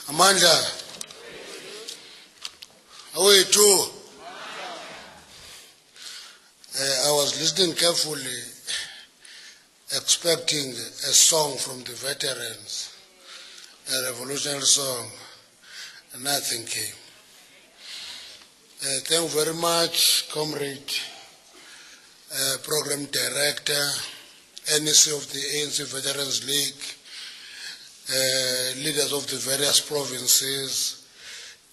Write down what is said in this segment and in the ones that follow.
Amanda, how are you too? I was listening carefully, expecting a song from the veterans, a revolutionary song, and nothing came. Thank you very much, Comrade, Program Director, NEC of the ANC Veterans League, leaders of the various provinces,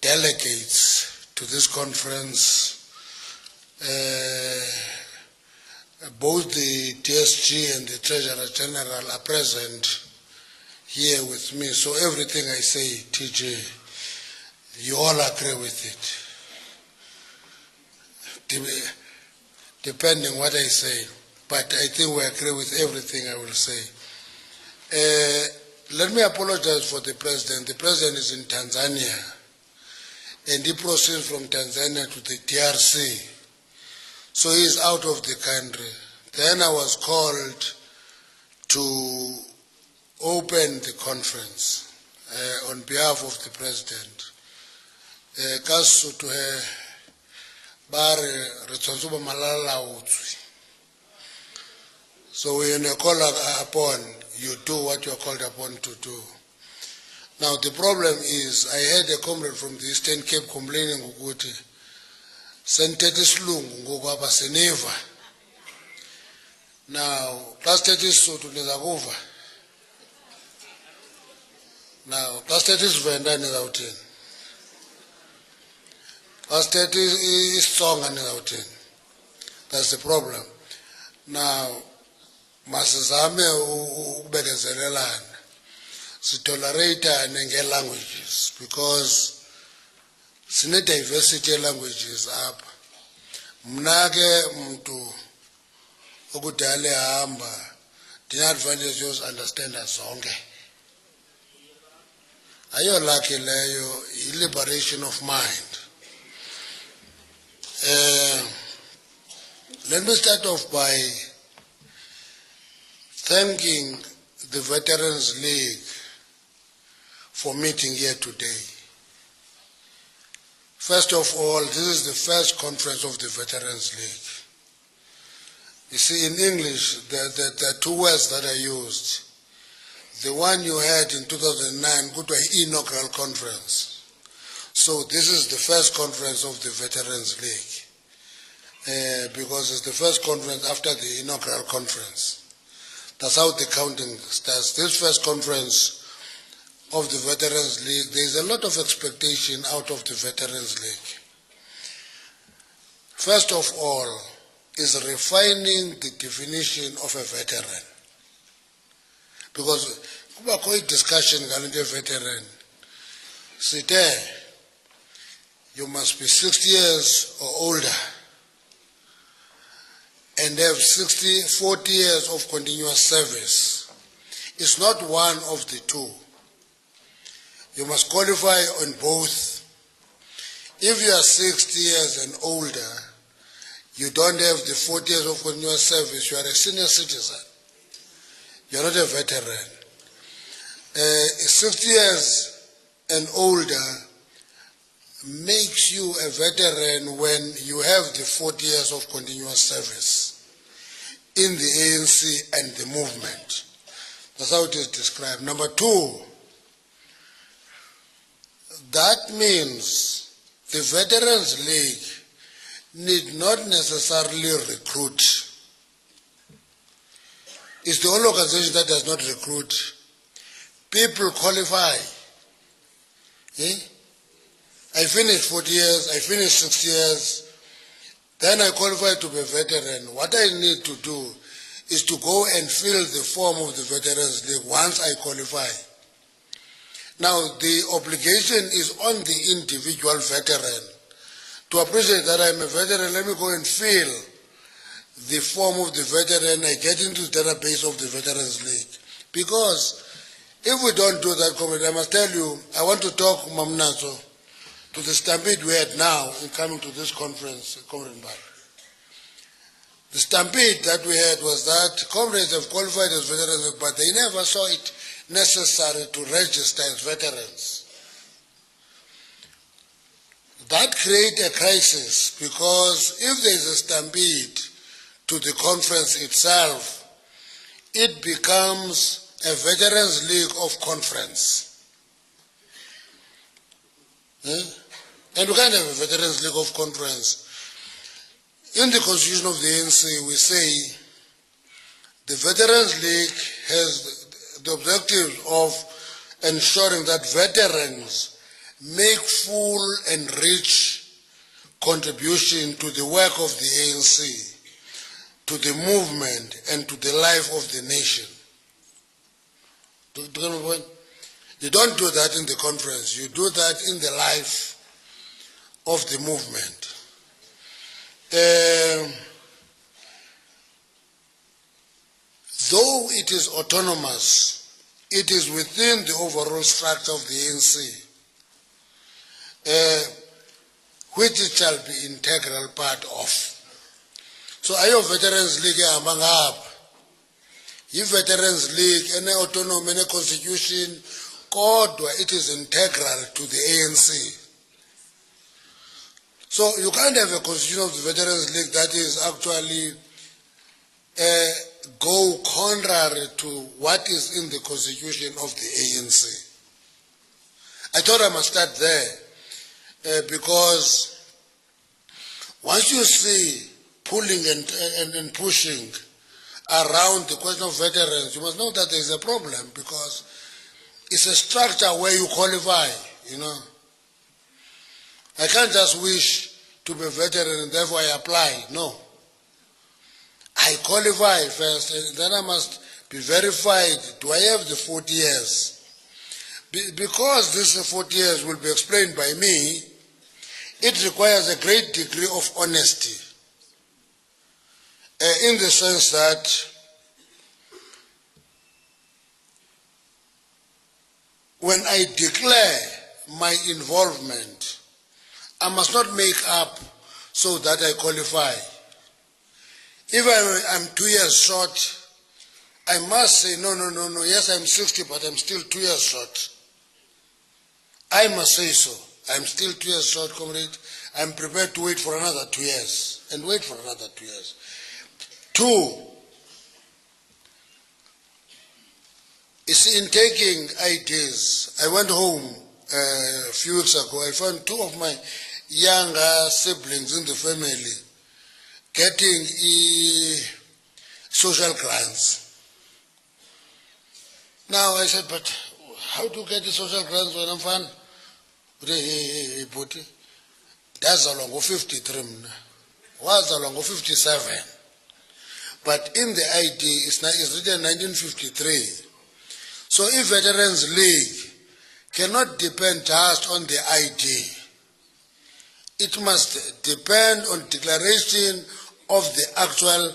delegates to this conference, both the DSG and the Treasurer General are present here with me, so everything I say, TJ, you all agree with it, depending what I say, but I think we agree with everything I will say. Let me apologize for the President. The President is in Tanzania, and he proceeds from Tanzania to the DRC. So he is out of the country. Then I was called to open the conference on behalf of the President. So when you call upon, you do what you are called upon to do. Now the problem is, I had a comrade from the Eastern Cape complaining ukuthi senthethe isilungu ngoku apha seniva. Now xa sithethe isiSuthu nizakuva. Now xa sithethe isiVenda nizawuthini? Xa sithethe isiXhosa nizawuthini? That's the problem. Now masizame ukubekezelelana, sitolerate nge-languages, because sine diversity languages apha. Mna ke mntu okudala ehamba ndine-advantage yozi-understanda zonke. Ayo lucky leyo, i-liberation of mind. Let me start off by thanking the Veterans League for meeting here today. First of all, this is the first conference of the Veterans League. You see, in English, there are two words that are used. The one you had in 2009, good inaugural conference. So this is the first conference of the Veterans League, because it's the first conference after the inaugural conference. That's how the counting starts. This first conference of the Veterans League, there is a lot of expectation out of the Veterans League. First of all, is refining the definition of a veteran. Because kuba koi discussion galante veteran, site, you must be 60 years or older and have 40 years of continuous service. It's not one of the two. You must qualify on both. If you are 60 years and older, you don't have the 40 years of continuous service, you are a senior citizen. You are not a veteran. 60 years and older makes you a veteran when you have the 40 years of continuous service in the ANC and the movement. That's how it is described. Number two, that means the Veterans League need not necessarily recruit. It's the only organization that does not recruit. People qualify. I finished 40 years, I finished 60 years, then I qualify to be a veteran. What I need to do is to go and fill the form of the Veterans League once I qualify. Now, the obligation is on the individual veteran. To appreciate that I'm a veteran, let me go and fill the form of the veteran. I get into the database of the Veterans League. Because if we don't do that, comrade, I must tell you, I want to talk, Mamnaso, to the stampede we had now in coming to this conference, Comrade Mbali. The stampede that we had was that comrades have qualified as veterans, but they never saw it necessary to register as veterans. That creates a crisis because if there is a stampede to the conference itself, it becomes a Veterans League of conference. And we can't have a Veterans League of conference. In the constitution of the ANC, we say the Veterans League has the objective of ensuring that veterans make full and rich contribution to the work of the ANC, to the movement, and to the life of the nation. You don't do that in the conference, you do that in the life of the movement. Though it is autonomous, it is within the overall structure of the ANC, which it shall be integral part of. So ayo Veterans League among up. If Veterans League, any autonomy, any constitution, kodwa, it is integral to the ANC. So you can't have a constitution of the Veterans League that is actually go contrary to what is in the constitution of the ANC. I thought I must start there because once you see pulling and pushing around the question of veterans, you must know that there is a problem because it's a structure where you qualify, you know. I can't just wish to be a veteran and therefore I apply. No. I qualify first and then I must be verified. Do I have the 40 years? Because this 40 years will be explained by me, it requires a great degree of honesty. In the sense that when I declare my involvement, I must not make up so that I qualify. If I'm 2 years short, I must say, no, yes, I'm 60, but I'm still 2 years short. I must say so. I'm still 2 years short, comrade. I'm prepared to wait for another 2 years, and wait for another 2 years. 2, you see, in taking ideas, I went home a few weeks ago. I found 2 of my younger siblings in the family getting social grants. Now I said, but how to get the social grants when I'm fun? Hey, that's along 53, was along 57. But in the ID, it's written 1953. So if Veterans League cannot depend just on the ID, it must depend on declaration of the actual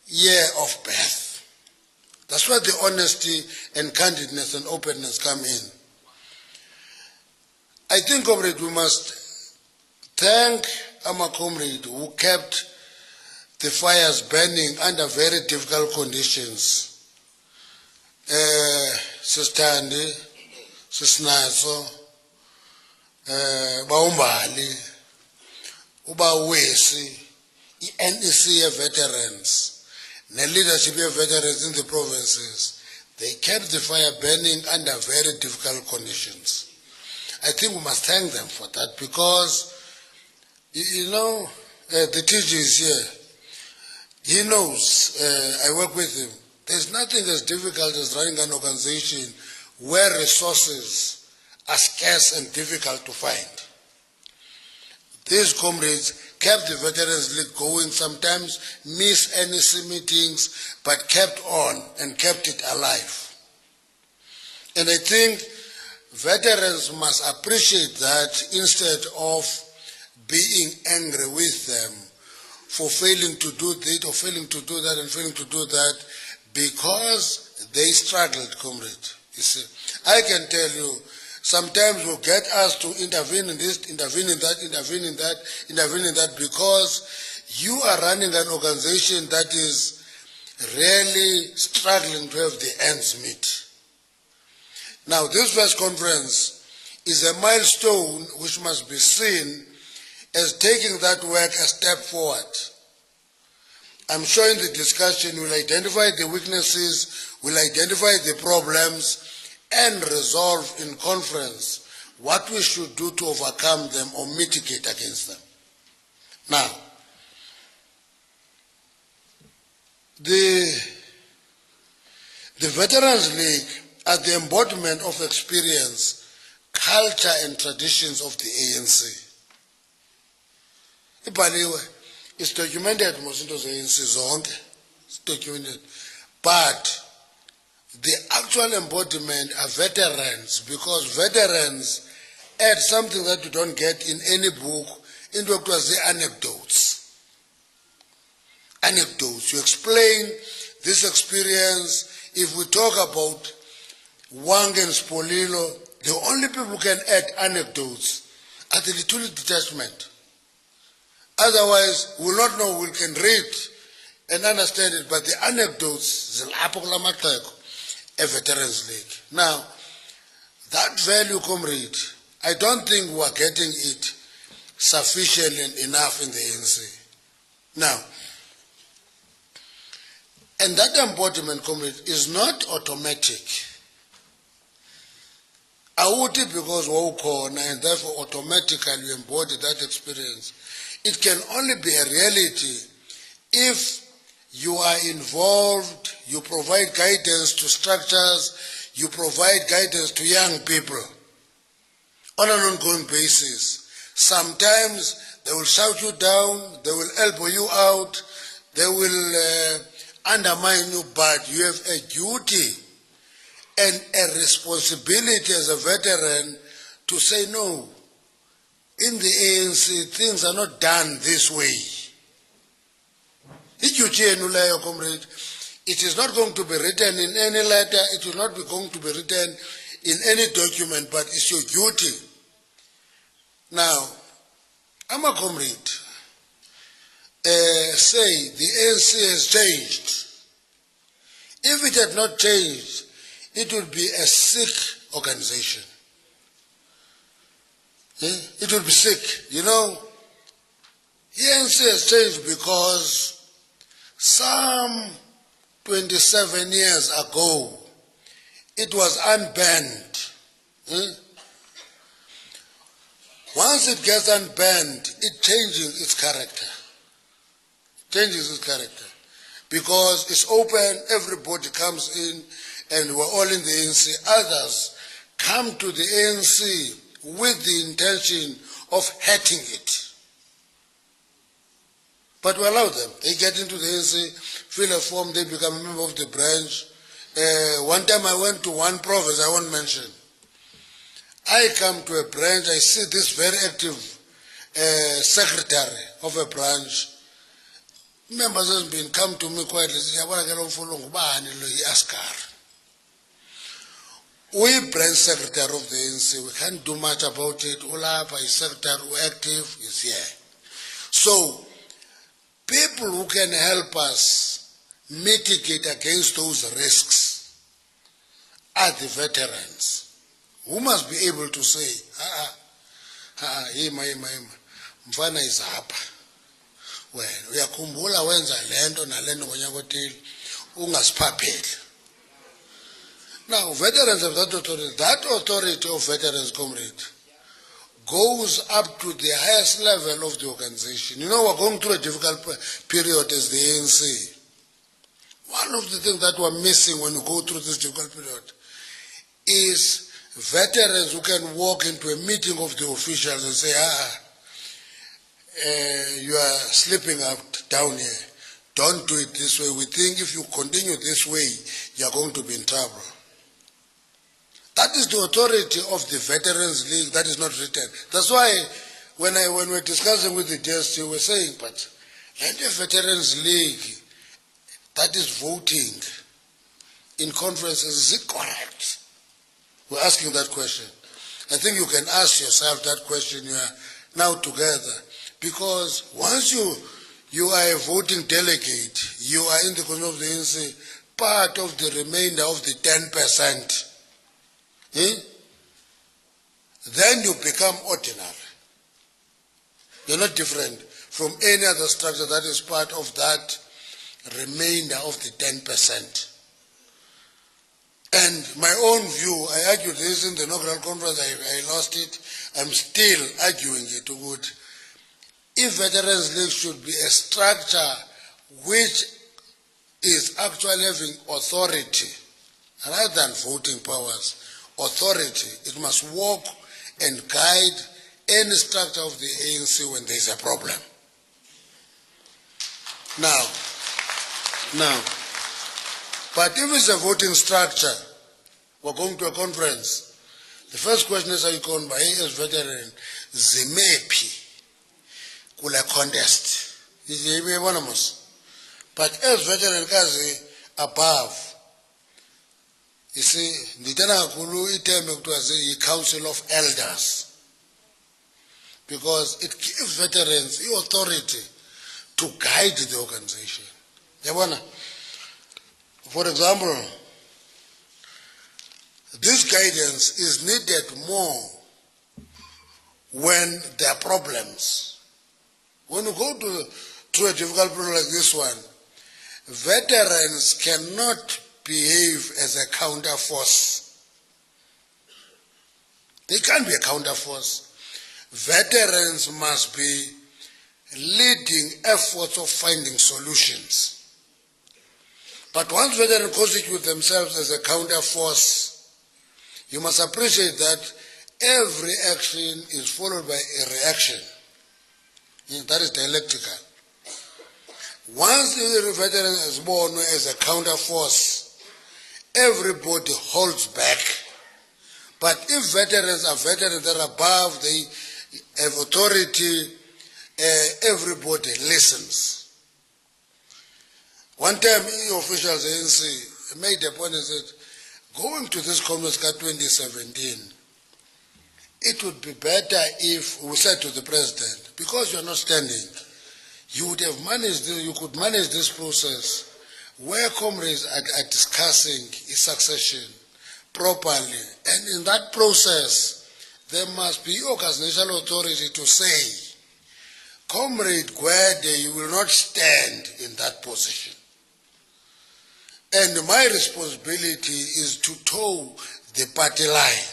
year of birth. That's where the honesty and candidness and openness come in. I think, comrade, we must thank our comrade who kept the fires burning under very difficult conditions. Sistandi, Sisnaso, Baumbali, Ubawesi, NEC veterans, the leadership of veterans in the provinces, they kept the fire burning under very difficult conditions. I think we must thank them for that because, you know, the TG is here. He knows, I work with him. There's nothing as difficult as running an organization where resources are scarce and difficult to find. These comrades kept the Veterans League going, sometimes missed NEC meetings, but kept on and kept it alive. And I think veterans must appreciate that instead of being angry with them for failing to do this or failing to do that and failing to do that, because they struggled, comrade. You see, I can tell you, sometimes will get us to intervene in this, intervene in that, intervene in that, intervene in that, because you are running an organization that is really struggling to have the ends meet. Now, this first conference is a milestone which must be seen as taking that work a step forward. I'm sure in the discussion we'll identify the weaknesses, we'll identify the problems, and resolve in conference what we should do to overcome them or mitigate against them. Now, the Veterans League are the embodiment of experience, culture, and traditions of the ANC. Ibhaliwe, it's documented most into the ANC zonke, it's documented. But the actual embodiment are veterans, because veterans add something that you don't get in any book, into what was the anecdotes. Anecdotes, you explain this experience. If we talk about Wang and Spolilo, the only people who can add anecdotes are the Lituli detachment. Otherwise, we will not know, we can read and understand it, but the anecdotes, a Veterans League. Now, that value, comrade, I don't think we are getting it sufficient enough in the ANC. Now, and that embodiment, comrade, is not automatic. Awuthi because wawukhona and therefore automatically you embody that experience. It can only be a reality if you are involved, you provide guidance to structures, you provide guidance to young people on an ongoing basis. Sometimes they will shout you down, they will elbow you out, they will undermine you, but you have a duty and a responsibility as a veteran to say no. In the ANC, things are not done this way. Comrade, it is not going to be written in any letter, it will not be going to be written in any document, but it's your duty. Now, I'm a comrade. Say the ANC has changed. If it had not changed, it would be a sick organization. It would be sick. You know, the ANC has changed because some 27 years ago, it was unbanned. Once it gets unbanned, it changes its character. Because it's open, everybody comes in, and we're all in the ANC. Others come to the ANC with the intention of hurting it. But we allow them. They get into the ANC, fill a form, they become a member of the branch. One time I went to one province, I won't mention. I come to a branch, I see this very active secretary of a branch. Members has been come to me quietly, we branch secretary of the ANC, we can't do much about it. Ulapa is secretary, active, is here. So, people who can help us mitigate against those risks are the veterans, who must be able to say, mfana is hapa. Well, uyakhumbula wenza lento nalento ngonyakotile ungasiphapheli. Now, veterans have that authority. That authority of veterans, comrade, goes up to the highest level of the organization. You know, we're going through a difficult period as the ANC. One of the things that we're missing when we go through this difficult period is veterans who can walk into a meeting of the officials and say, you are slipping up down here. Don't do it this way. We think if you continue this way, you are going to be in trouble. That is the authority of the Veterans League that is not written. That's why when we're discussing with the JST, we're saying, but and the Veterans League that is voting in conferences, is it correct? We're asking that question. I think you can ask yourself that question. You are now together. Because once you are a voting delegate, you are in the control of the ANC, part of the remainder of the 10%. Eh? Then you become ordinary. You're not different from any other structure that is part of that remainder of the 10%. And my own view, I argued this in the inaugural conference, I lost it, I'm still arguing it. Good. If Veterans League should be a structure which is actually having authority, rather than voting powers, authority, it must walk and guide any structure of the ANC when there is a problem. Now, but if it's a voting structure, we're going to a conference, the first question is, are you going by as veteran, zimepi, kula contest. But as veteran kazi above, you see, nditana kulu iteme kutwazi Council of Elders, because it gives veterans the authority to guide the organization. For example, this guidance is needed more when there are problems. When you go through a difficult problem like this one, veterans cannot behave as a counter force. They can't be a counter force. Veterans must be leading efforts of finding solutions. But once veterans constitute themselves as a counter force, you must appreciate that every action is followed by a reaction. That is dialectical. Once the veteran is born as a counter force, everybody holds back. But if veterans are veterans that are above, they have authority, everybody listens. One time, officials ANC made a point and said, going to this conference 2017, it would be better if we said to the president, because you're not standing, you would have managed, you could manage this process where comrades are discussing its succession properly. And in that process, there must be organizational authority to say, Comrade Gwede, you will not stand in that position. And my responsibility is to toe the party line.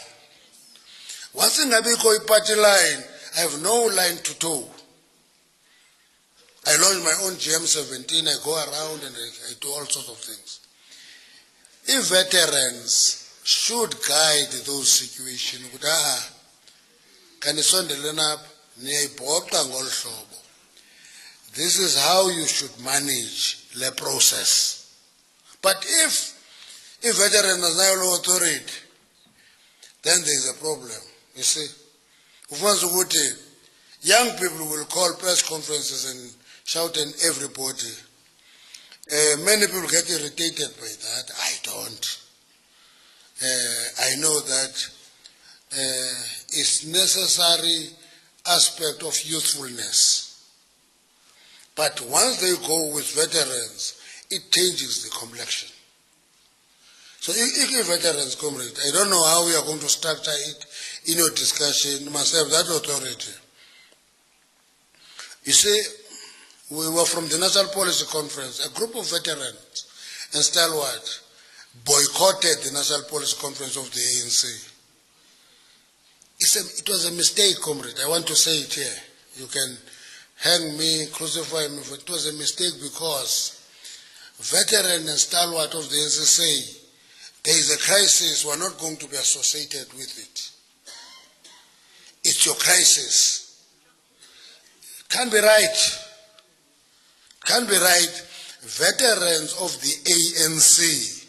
Once in a party line, I have no line to toe. I launch my own GM17, I go around and I do all sorts of things. If veterans should guide those situations, this is how you should manage the process. But if veteran has no authority, then there is a problem. You see, young people will call press conferences and shout at everybody. Many people get irritated by that. I don't. I know that it's necessary aspect of youthfulness. But once they go with veterans, it changes the complexion. So if veterans, comrade, I don't know how we are going to structure it in your discussion, you must have that authority. You see, we were from the National Policy Conference, a group of veterans and stalwart boycotted the National Policy Conference of the ANC. It was a mistake, comrade. I want to say it here. You can hang me, crucify me, but it was a mistake because veteran and stalwart of the ANC say there is a crisis, we are not going to be associated with it. It's your crisis. Can't be right. Can't be right. Veterans of the ANC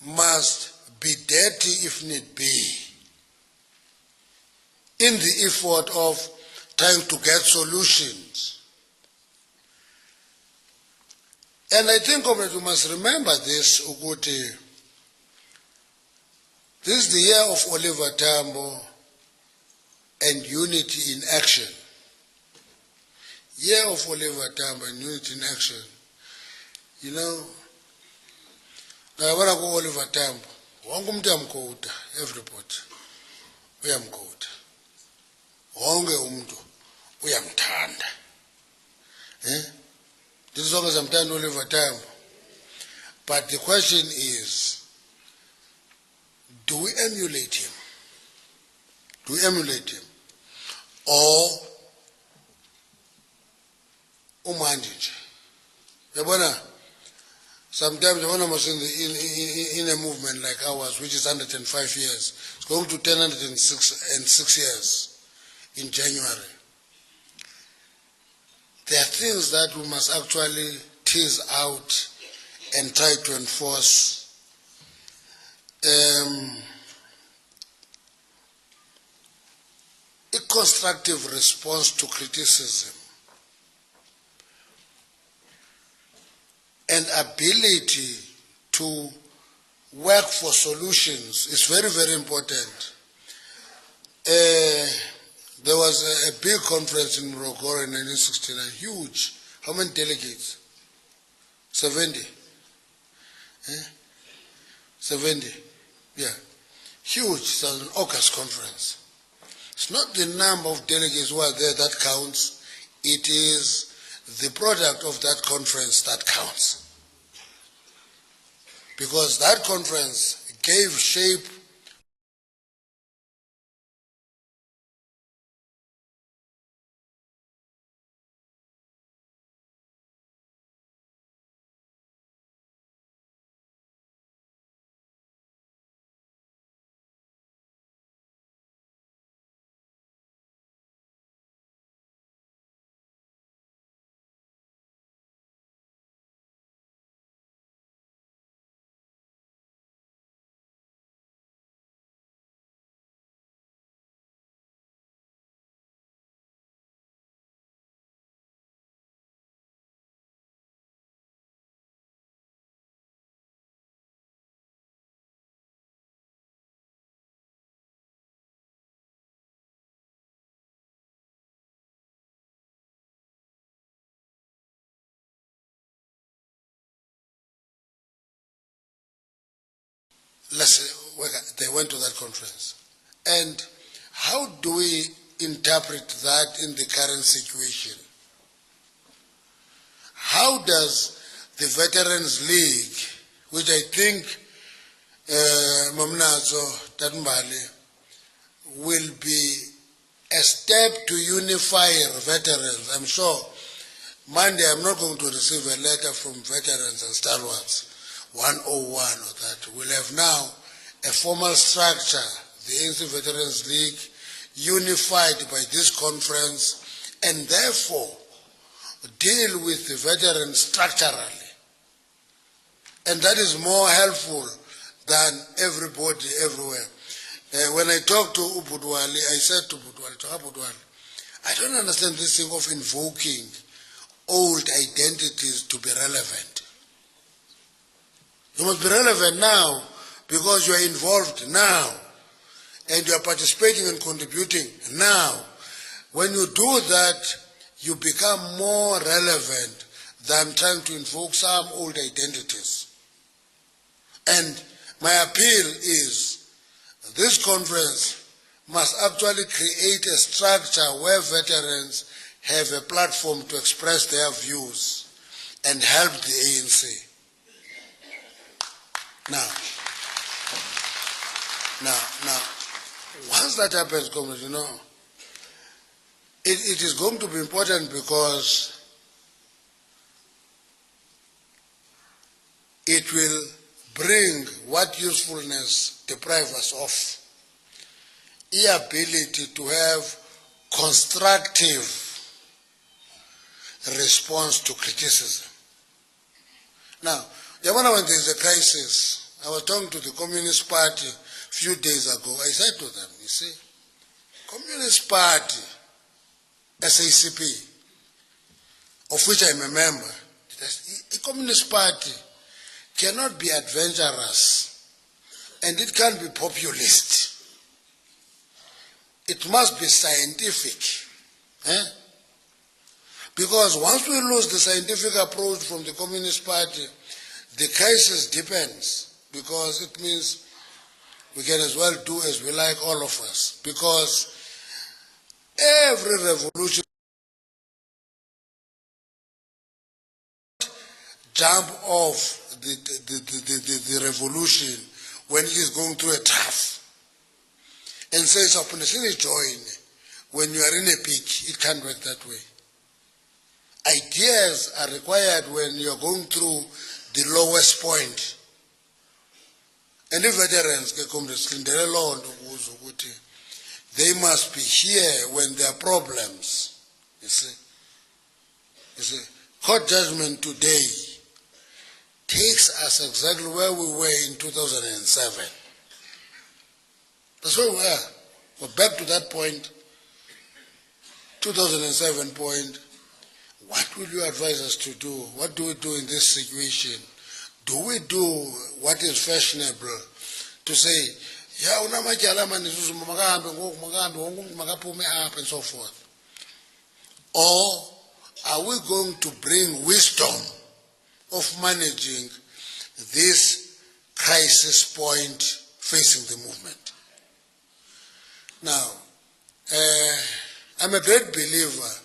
must be dirty if need be in the effort of trying to get solutions. And I think, comrades, we must remember this, Uguti. This is the year of Oliver Tambo and unity in action. Year of Oliver Tambo and unity in action. You know, now I want to go Oliver Tambo. wonke umuntu uyamkota, everybody uyamkota, wonke umuntu uyamthanda. This is always sometimes Oliver Tambo. But the question is, do we emulate him? Do we emulate him? Or umanje nje? Yabona, sometimes when I was in a movement like ours, which is 105 years, it's going to 106 years in January. There are things that we must actually tease out and try to enforce. A constructive response to criticism and ability to work for solutions is very, very important. There was a big conference in Morocco in 1969, huge. How many delegates? 70. 70, yeah. Huge, it's an August conference. It's not the number of delegates who are there that counts, it is the product of that conference that counts. Because that conference gave shape they went to that conference. And how do we interpret that in the current situation? How does the Veterans League, which I think Mamnazo Tanbali will be a step to unify veterans? I'm sure Monday I'm not going to receive a letter from veterans and stalwarts 101 or that. We'll have now a formal structure, the ANC Veterans League, unified by this conference, and therefore deal with the veterans structurally. And that is more helpful than everybody everywhere. When I talked to Ubudwali, I said to Ubudwali, I don't understand this thing of invoking old identities to be relevant. You must be relevant now because you are involved now and you are participating and contributing now. When you do that, you become more relevant than trying to invoke some old identities. And my appeal is this conference must actually create a structure where veterans have a platform to express their views and help the ANC. Now, once that happens, comrades, it is going to be important because it will bring what usefulness deprive us of, the ability to have constructive response to criticism. Now, when there is a crisis, I was talking to the Communist Party a few days ago. I said to them, you see, Communist Party, SACP, of which I'm a member, the Communist Party cannot be adventurous and it can't be populist. It must be scientific. Because once we lose the scientific approach from the Communist Party, the crisis deepens, because it means we can as well do as we like, all of us, because every revolution jump off the revolution when it is going through a tough and say, join. When you are in a peak, it can't work that way. Ideas are required when you are going through the lowest point. And the veterans, they must be here when there are problems. You see, court judgment today takes us exactly where we were in 2007. That's where we are. We're back to that point, 2007 point. What will you advise us to do? What do we do in this situation? Do we do what is fashionable to say, and so forth? Or are we going to bring wisdom of managing this crisis point facing the movement? Now, I'm a great believer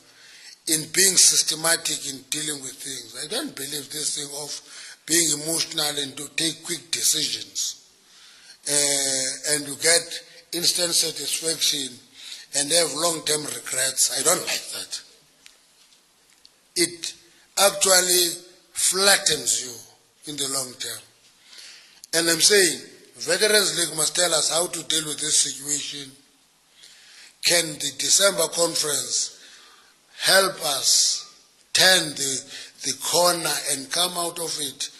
in being systematic in dealing with things. I don't believe this thing of being emotional and to take quick decisions and you get instant satisfaction and have long-term regrets. I don't like that. It actually flattens you in the long term. And I'm saying, Veterans League must tell us how to deal with this situation. Can the December conference help us turn the corner and come out of it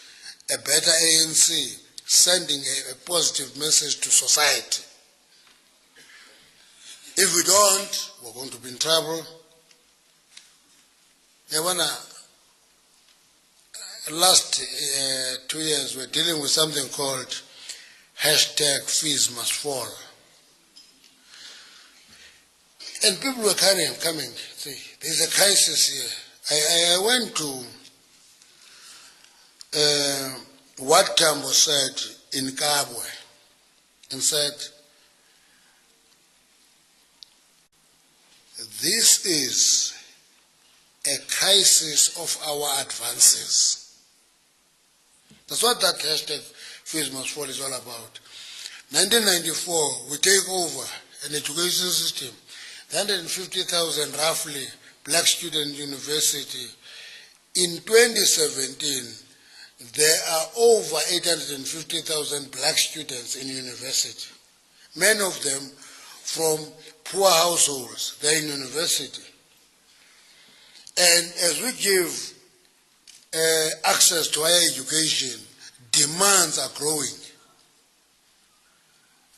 a better ANC, sending a positive message to society? If we don't, we're going to be in trouble. Last 2 years, we're dealing with something called #fees must fall. And people were coming, say, there's a crisis here. I went to what Tambo said in Kabwe and said, this is a crisis of our advances. That's what that #fees must fall is all about. 1994, we take over an education system, 150,000 roughly black student university. In 2017, there are over 850,000 black students in university. Many of them from poor households, they're in university. And as we give access to higher education, demands are growing.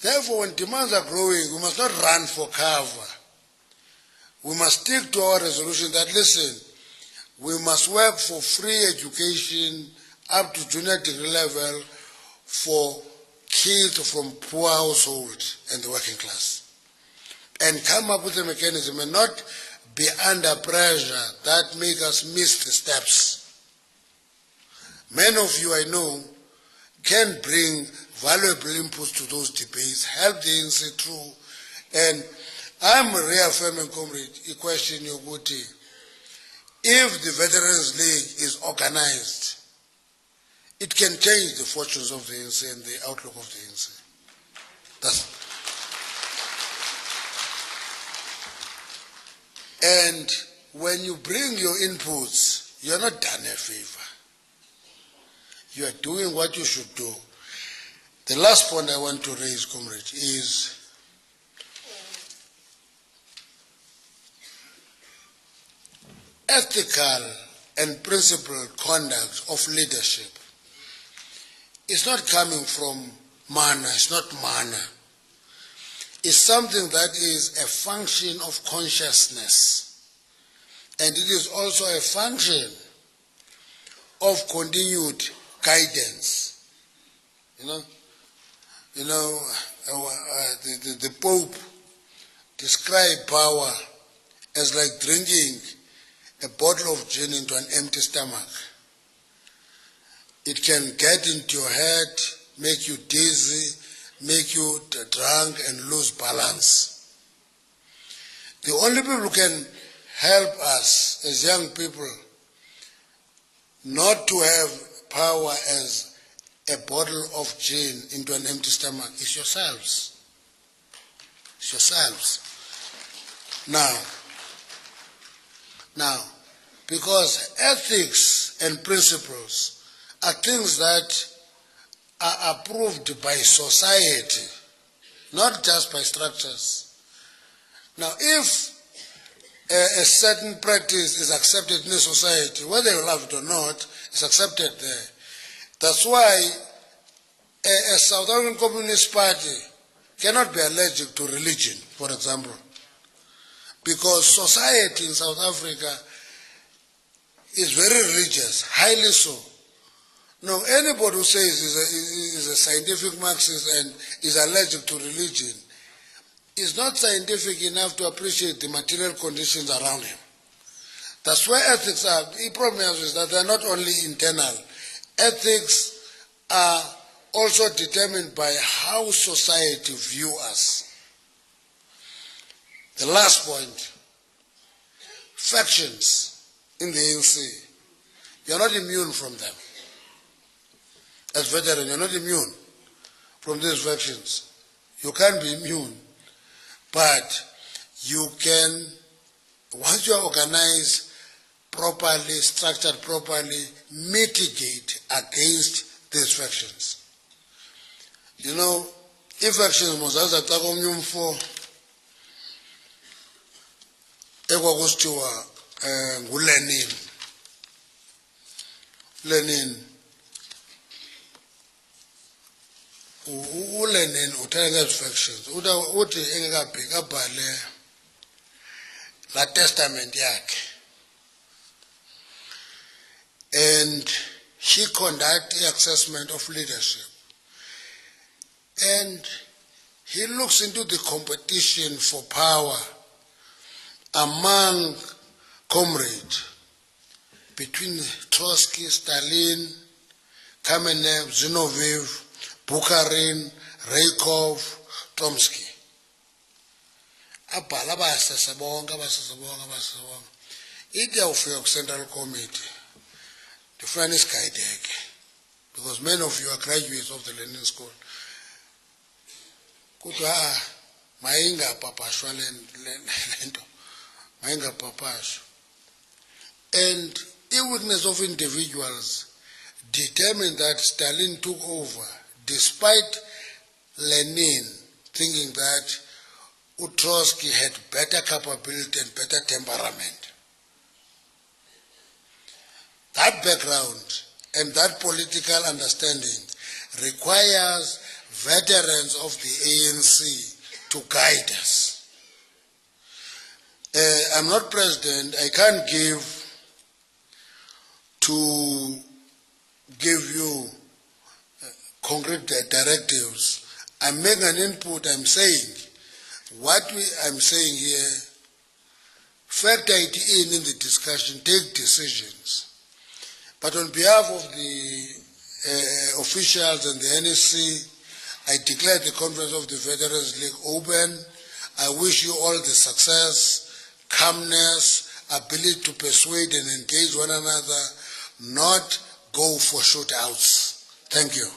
Therefore, when demands are growing, we must not run for cover. We must stick to our resolution that, listen, we must work for free education up to junior degree level for kids from poor households and the working class. And come up with a mechanism and not be under pressure that make us miss the steps. Many of you I know can bring valuable inputs to those debates, help the ANC through, and I'm reaffirming, comrade, a question Yoguti. If the Veterans League is organized, it can change the fortunes of the ANC and the outlook of the ANC. And when you bring your inputs, you're not done a favor. You are doing what you should do. The last point I want to raise, comrade, is ethical and principled conduct of leadership. It's not coming from mana, it's not mana. It's something that is a function of consciousness. And it is also a function of continued guidance. The Pope described power as like drinking a bottle of gin into an empty stomach. It can get into your head, make you dizzy, make you drunk and lose balance. The only people who can help us as young people not to have power as a bottle of gin into an empty stomach is yourselves. It's yourselves. Now, because ethics and principles are things that are approved by society, not just by structures. Now, if a certain practice is accepted in a society, whether you love it or not, it's accepted there. That's why a South African Communist Party cannot be allergic to religion, for example, because society in South Africa is very religious, highly so. Now, anybody who says is a scientific Marxist and is allergic to religion is not scientific enough to appreciate the material conditions around him. That's where ethics are. The problem is that they're not only internal. Ethics are also determined by how society view us. The last point, factions in the ANC. You're not immune from them. As veteran, you're not immune from these factions. You can't be immune. But you can, once you are organized properly, structured properly, mitigate against these factions. You know, if factions mozaza takomnyum for ekwakusithiwa Lenin uLenin uthanda ngezi factions uthi engekabheki abhale la testament yakhe, and he conduct the assessment of leadership, and he looks into the competition for power among comrades between Trotsky, Stalin, Kamenev, Zinoviev, Bukharin, Rykov, Chomsky. Abhala abasasabonke. Ithi awufika ku-Central Committee, ndifuna isigayideke, because many of you are graduates of the Lenin School. Kuthiwa mayingapapashwa lento, mayingapapashwa. And the weakness of individuals determined that Stalin took over, despite Lenin thinking that Trotsky had better capability and better temperament. That background and that political understanding requires veterans of the ANC to guide us. I'm not president, I can't give you concrete directives. I'm making an input, I'm saying what I'm saying here, factor it in the discussion, take decisions. But on behalf of the officials and the NEC, I declare the Conference of the Veterans League open. I wish you all the success, calmness, ability to persuade and engage one another, not go for shootouts. Thank you.